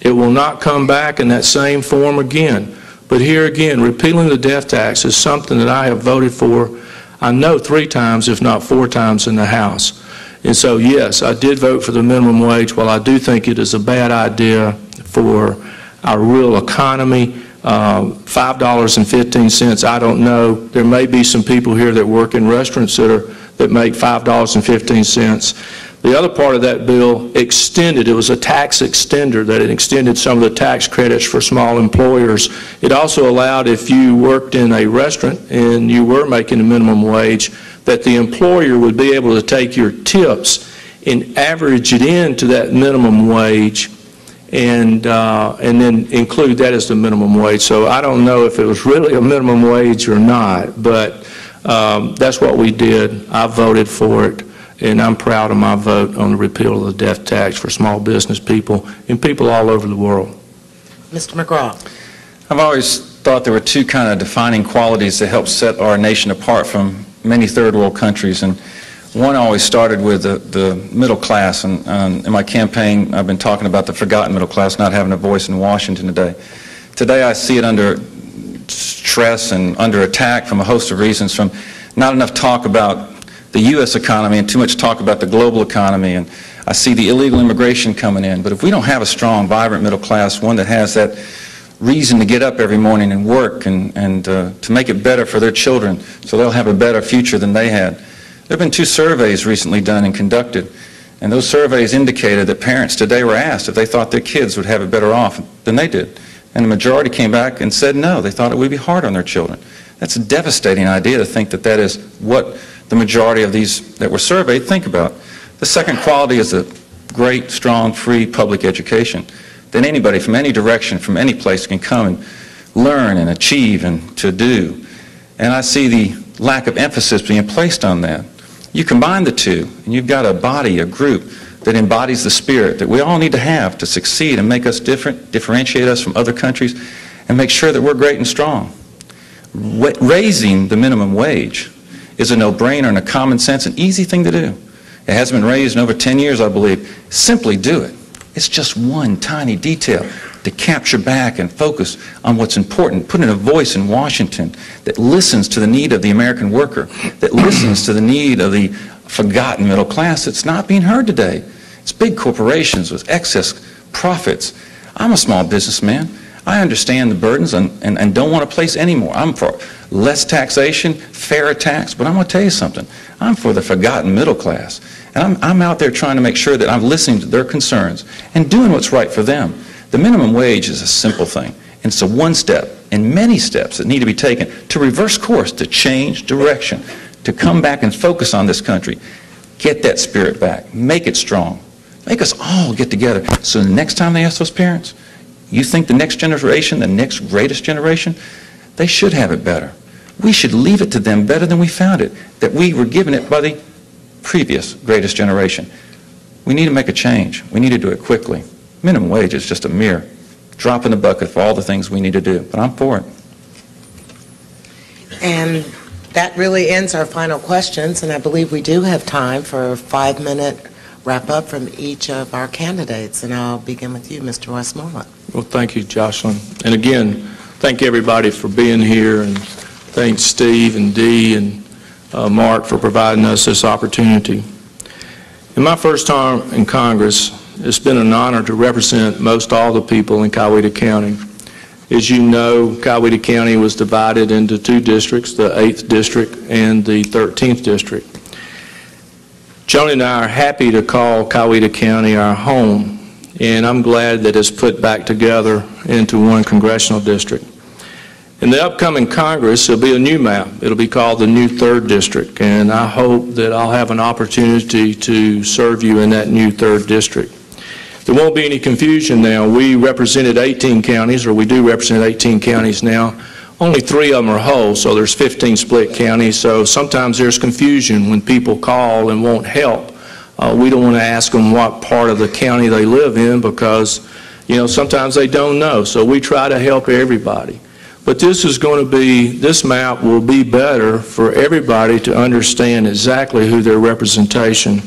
Speaker 4: It will not come back in that same form again. But here again, repealing the death tax is something that I have voted for, I know 3 times, if not 4 times in the House. And so, yes, I did vote for the minimum wage. While I do think it is a bad idea for our real economy, $5.15, I don't know. There may be some people here that work in restaurants that make $5.15. The other part of that bill extended, it was a tax extender, that it extended some of the tax credits for small employers. It also allowed, if you worked in a restaurant and you were making a minimum wage, that the employer would be able to take your tips and average it into that minimum wage and then include that as the minimum wage. So I don't know if it was really a minimum wage or not, but that's what we did. I voted for it, and I'm proud of my vote on the repeal of the death tax for small business people and people all over the world.
Speaker 3: Mr. McGraw.
Speaker 5: I've always thought there were 2 kind of defining qualities that help set our nation apart from many third world countries, and one always started with the middle class, and in my campaign I've been talking about the forgotten middle class not having a voice in Washington today. Today I see it under stress and under attack from a host of reasons, from not enough talk about the U.S. economy and too much talk about the global economy, and I see the illegal immigration coming in. But if we don't have a strong, vibrant middle class, one that has that reason to get up every morning and work and to make it better for their children so they'll have a better future than they had. There have been 2 surveys recently done and conducted, and those surveys indicated that parents today were asked if they thought their kids would have it better off than they did. And the majority came back and said no, they thought it would be hard on their children. That's a devastating idea to think that that is what the majority of these that were surveyed think about. The second quality is a great, strong, free public education. Then anybody from any direction, from any place can come and learn and achieve and to do. And I see the lack of emphasis being placed on that. You combine the 2, and you've got a body, a group, that embodies the spirit that we all need to have to succeed and make us different, differentiate us from other countries, and make sure that we're great and strong. Raising the minimum wage is a no-brainer and a common sense, an easy thing to do. It hasn't been raised in over 10 years, I believe. Simply do it. It's just one tiny detail to capture back and focus on what's important, put in a voice in Washington that listens to the need of the American worker, that listens to the need of the forgotten middle class that's not being heard today. It's big corporations with excess profits. I'm a small businessman. I understand the burdens and don't want to place any more. I'm for less taxation, fairer tax, but I'm going to tell you something. I'm for the forgotten middle class. And I'm out there trying to make sure that I'm listening to their concerns and doing what's right for them. The minimum wage is a simple thing. And it's a one step and many steps that need to be taken to reverse course, to change direction, to come back and focus on this country. Get that spirit back. Make it strong. Make us all get together. So the next time they ask those parents, you think the next generation, the next greatest generation, they should have it better. We should leave it to them better than we found it, that we were given it by the previous greatest generation. We need to make a change. We need to do it quickly. Minimum wage is just a mere drop in the bucket for all the things we need to do, but I'm for it.
Speaker 3: And that really ends our final questions, and I believe we do have time for a 5-minute wrap-up from each of our candidates, and I'll begin with you, Mr. Westmoreland.
Speaker 4: Well, thank you, Jocelyn. And again, thank everybody for being here, and thanks Steve and Dee and Mark for providing us this opportunity. In my first term in Congress, it's been an honor to represent most all the people in Coweta County. As you know, Coweta County was divided into 2 districts, the 8th District and the 13th District. Joni and I are happy to call Coweta County our home, and I'm glad that it's put back together into one congressional district. In the upcoming Congress, there'll be a new map. It'll be called the new 3rd District, and I hope that I'll have an opportunity to serve you in that new 3rd District. There won't be any confusion now. We represented 18 counties, or we do represent 18 counties now. Only 3 of them are whole, so there's 15 split counties, so sometimes there's confusion when people call and want help. We don't want to ask them what part of the county they live in because, you know, sometimes they don't know, so we try to help everybody. But this map will be better for everybody to understand exactly who their representation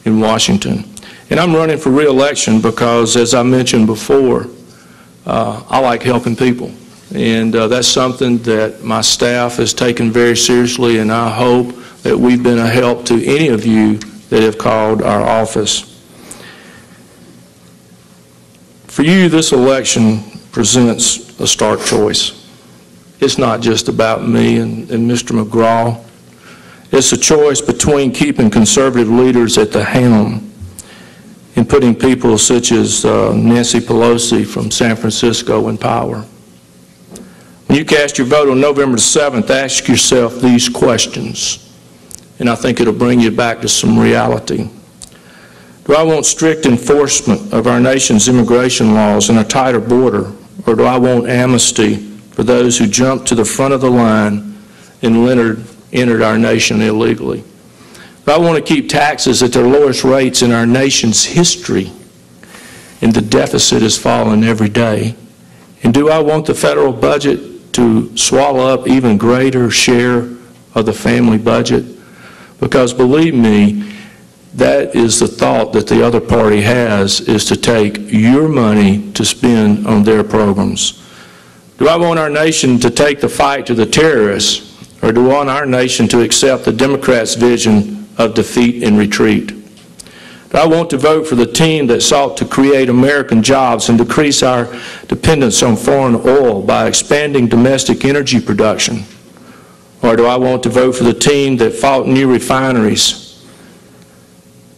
Speaker 4: in Washington. And I'm running for re-election because, as I mentioned before, I like helping people. And that's something that my staff has taken very seriously, and I hope that we've been a help to any of you that have called our office. For you, this election presents a stark choice. It's not just about me and Mr. McGraw. It's a choice between keeping conservative leaders at the helm and putting people such as Nancy Pelosi from San Francisco in power. When you cast your vote on November 7th, ask yourself these questions, and I think it'll bring you back to some reality. Do I want strict enforcement of our nation's immigration laws and a tighter border, or do I want amnesty for those who jumped to the front of the line and entered our nation illegally? Do I want to keep taxes at their lowest rates in our nation's history, and the deficit is falling every day? And do I want the federal budget to swallow up even greater share of the family budget? Because believe me, that is the thought that the other party has, is to take your money to spend on their programs. Do I want our nation to take the fight to the terrorists, or do I want our nation to accept the Democrats' vision of defeat and retreat? Do I want to vote for the team that sought to create American jobs and decrease our dependence on foreign oil by expanding domestic energy production? Or do I want to vote for the team that fought new refineries,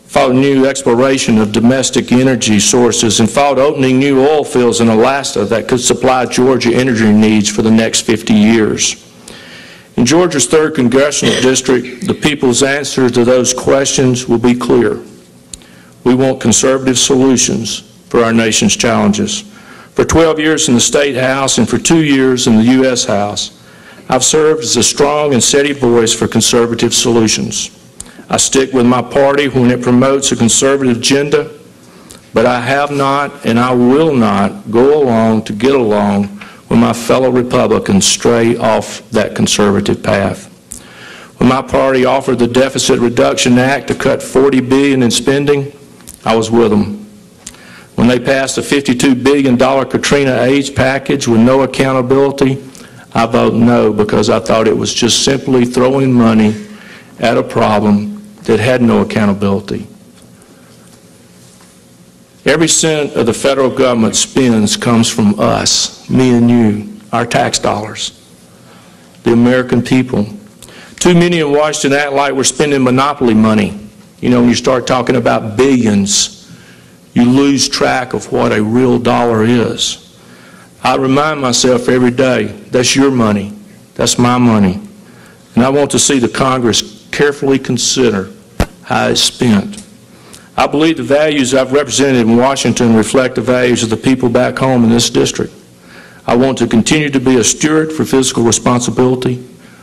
Speaker 4: fought new exploration of domestic energy sources, and fought opening new oil fields in Alaska that could supply Georgia energy needs for the next 50 years? In Georgia's 3rd Congressional District, the people's answer to those questions will be clear. We want conservative solutions for our nation's challenges. For 12 years in the State House and for 2 years in the U.S. House, I've served as a strong and steady voice for conservative solutions. I stick with my party when it promotes a conservative agenda, but I have not and I will not go along to get along when my fellow Republicans stray off that conservative path. When my party offered the Deficit Reduction Act to cut $40 billion in spending, I was with them. When they passed a $52 billion Katrina aid package with no accountability, I voted no, because I thought it was just simply throwing money at a problem that had no accountability. Every cent of the federal government spends comes from us, me and you, our tax dollars, the American people. Too many in Washington act like we're spending monopoly money. You know, when you start talking about billions, you lose track of what a real dollar is. I remind myself every day, that's your money, that's my money. And I want to see the Congress carefully consider how it's spent. I believe the values I've represented in Washington reflect the values of the people back home in this district. I want to continue to be a steward for fiscal responsibility,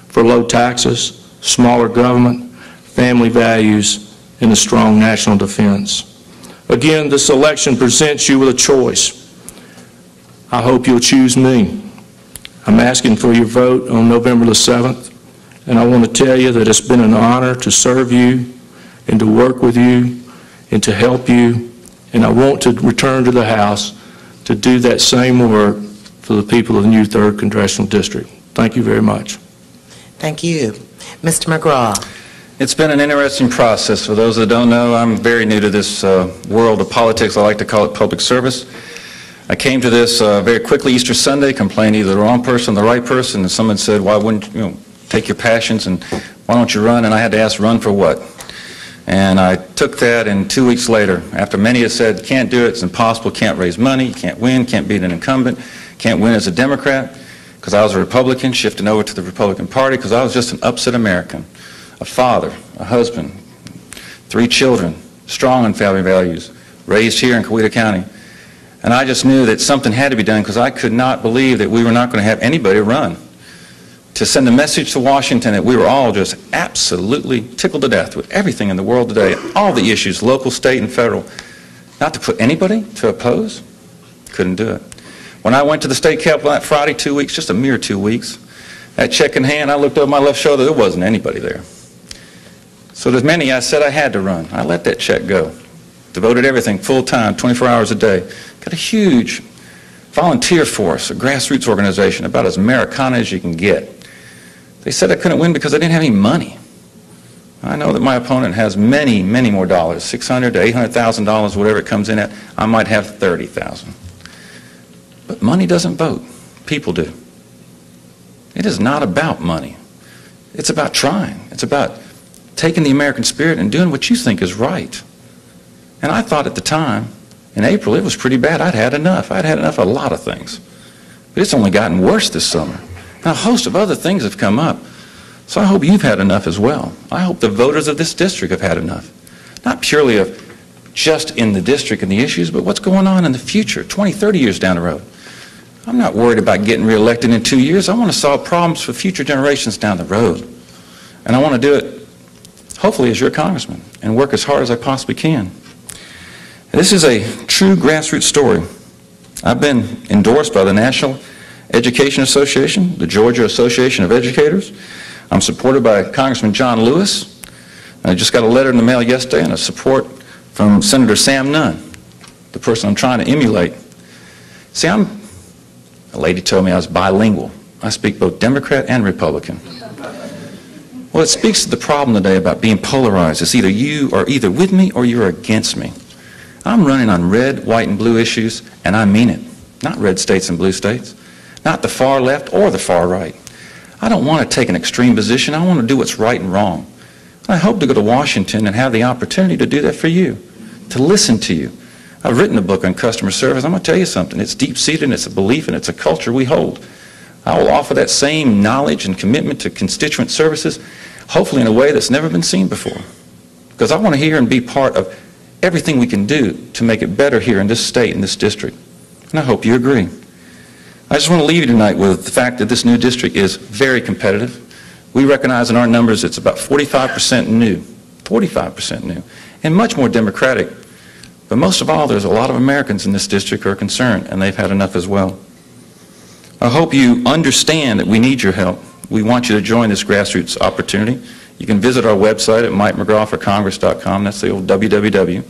Speaker 4: for low taxes, smaller government, family values, and a strong national defense. Again, this election presents you with a choice. I hope you'll choose me. I'm asking for your vote on November the 7th, and I want to tell you that it's been an honor to serve you and to work with you and to help you, and I want to return to the House to do that same work for the people of the new 3rd Congressional District. Thank you very much.
Speaker 3: Thank you. Mr. McGraw.
Speaker 5: It's been an interesting process. For those that don't know, I'm very new to this world of politics. I like to call it public service. I came to this very quickly Easter Sunday, complained either the wrong person or the right person, and someone said, why wouldn't you take your passions and why don't you run? And I had to ask, run for what? And I took that, and 2 weeks later, after many had said, can't do it, it's impossible, can't raise money, can't win, can't beat an incumbent, can't win as a Democrat, because I was a Republican, shifting over to the Republican Party, because I was just an upset American. A father, a husband, 3 children, strong in family values, raised here in Coweta County. And I just knew that something had to be done, because I could not believe that we were not going to have anybody run. To send a message to Washington that we were all just absolutely tickled to death with everything in the world today, all the issues, local, state, and federal. Not to put anybody to oppose, couldn't do it. When I went to the state capitol that Friday, 2 weeks, just a mere 2 weeks, that check in hand, I looked over my left shoulder, there wasn't anybody there. So there's many, I said I had to run. I let that check go. devoted everything full-time, 24 hours a day. Got a huge volunteer force, a grassroots organization, about as Americana as you can get. They said I couldn't win because I didn't have any money. I know that my opponent has many, many more dollars, $600,000 to $800,000, whatever it comes in at. I might have $30,000. But money doesn't vote. People do. It is not about money. It's about trying. It's about taking the American spirit and doing what you think is right. And I thought at the time, in April, it was pretty bad. I'd had enough. I'd had enough of a lot of things. But it's only gotten worse this summer. And a host of other things have come up. So I hope you've had enough as well. I hope the voters of this district have had enough. Not purely of just in the district and the issues, but what's going on in the future, 20, 30 years down the road. I'm not worried about getting reelected in 2 years. I want to solve problems for future generations down the road. And I want to do it, hopefully, as your congressman, and work as hard as I possibly can. And this is a true grassroots story. I've been endorsed by the National Education Association, the Georgia Association of Educators. I'm supported by Congressman John Lewis. I just got a letter in the mail yesterday and a support from Senator Sam Nunn, the person I'm trying to emulate. See, a lady told me I was bilingual. I speak both Democrat and Republican. Well, it speaks to the problem today about being polarized. It's either you are either with me or you're against me. I'm running on red, white, and blue issues, and I mean it. Not red states and blue states. Not the far left or the far right. I don't want to take an extreme position. I want to do what's right and wrong. I hope to go to Washington and have the opportunity to do that for you, to listen to you. I've written a book on customer service. I'm going to tell you something. It's deep-seated, and it's a belief, and it's a culture we hold. I will offer that same knowledge and commitment to constituent services, hopefully in a way that's never been seen before. Because I want to hear and be part of everything we can do to make it better here in this state, in this district. And I hope you agree. I just want to leave you tonight with the fact that this new district is very competitive. We recognize in our numbers it's about 45% new, 45% new, and much more democratic. But most of all, there's a lot of Americans in this district who are concerned, and they've had enough as well. I hope you understand that we need your help. We want you to join this grassroots opportunity. You can visit our website at MikeMcGrawForCongress.com. That's the old www.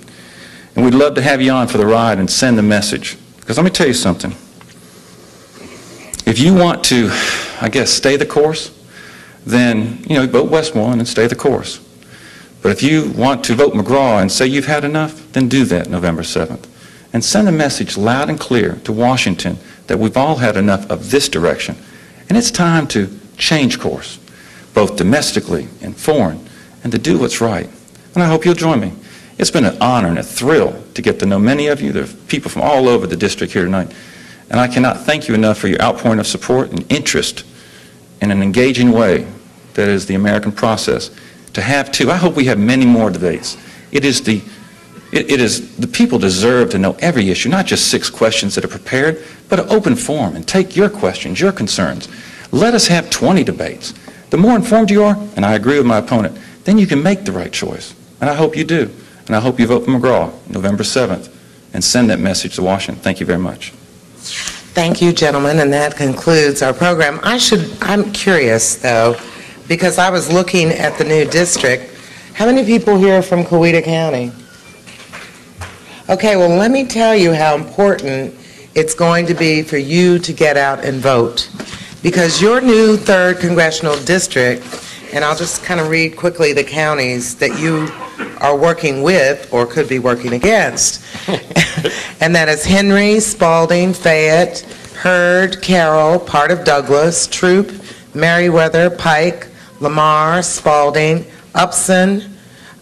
Speaker 5: And we'd love to have you on for the ride and send the message. Because let me tell you something. If you want to, I guess, stay the course, then, vote Westmoreland and stay the course. But if you want to vote McGraw and say you've had enough, then do that November 7th. And send a message loud and clear to Washington that we've all had enough of this direction. And it's time to change course, both domestically and foreign, and to do what's right. And I hope you'll join me. It's been an honor and a thrill to get to know many of you. There are people from all over the district here tonight. And I cannot thank you enough for your outpouring of support and interest in an engaging way that is the American process. To have two, I hope we have many more debates. The people deserve to know every issue, not just 6 questions that are prepared, but an open forum and take your questions, your concerns. Let us have 20 debates. The more informed you are, and I agree with my opponent, then you can make the right choice. And I hope you do. And I hope you vote for McGraw November 7th and send that message to Washington. Thank you very much.
Speaker 3: Thank you, gentlemen, and that concludes our program. I'm curious, though, because I was looking at the new district. How many people here are from Coweta County? Okay, well, let me tell you how important it's going to be for you to get out and vote. Because your new 3rd Congressional District, and I'll just kind of read quickly the counties that you are working with or could be working against. And that is Henry, Spalding, Fayette, Heard, Carroll, part of Douglas, Troup, Meriwether, Pike, Lamar, Spalding, Upson,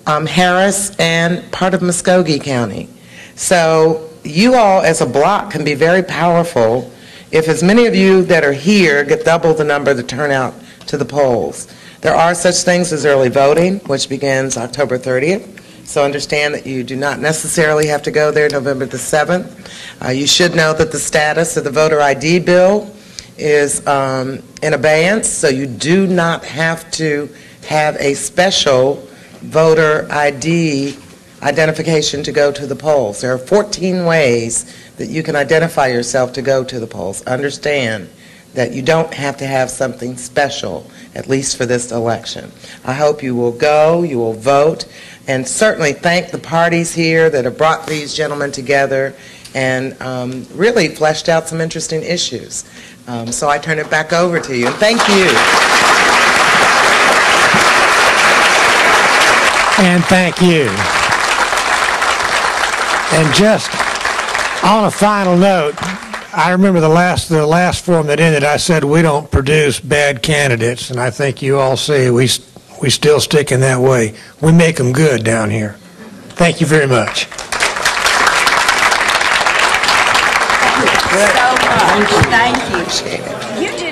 Speaker 3: Harris, and part of Muskogee County. So you all as a block can be very powerful if as many of you that are here get double the number that turn out to the polls. There are such things as early voting, which begins October 30th. So understand that you do not necessarily have to go there November the 7th. You should know that the status of the voter ID bill is in abeyance, so you do not have to have a special voter ID identification to go to the polls. There are 14 ways that you can identify yourself to go to the polls. Understand that you don't have to have something special, at least for this election. I hope you will go, you will vote, and certainly thank the parties here that have brought these gentlemen together and really fleshed out some interesting issues. So I turn it back over to you, and thank you.
Speaker 1: And thank you. And just on a final note, I remember the last forum that ended, I said we don't produce bad candidates, and I think you all see we still stick in that way. We make them good down here. Thank you very much.
Speaker 2: So much. Thank you. You did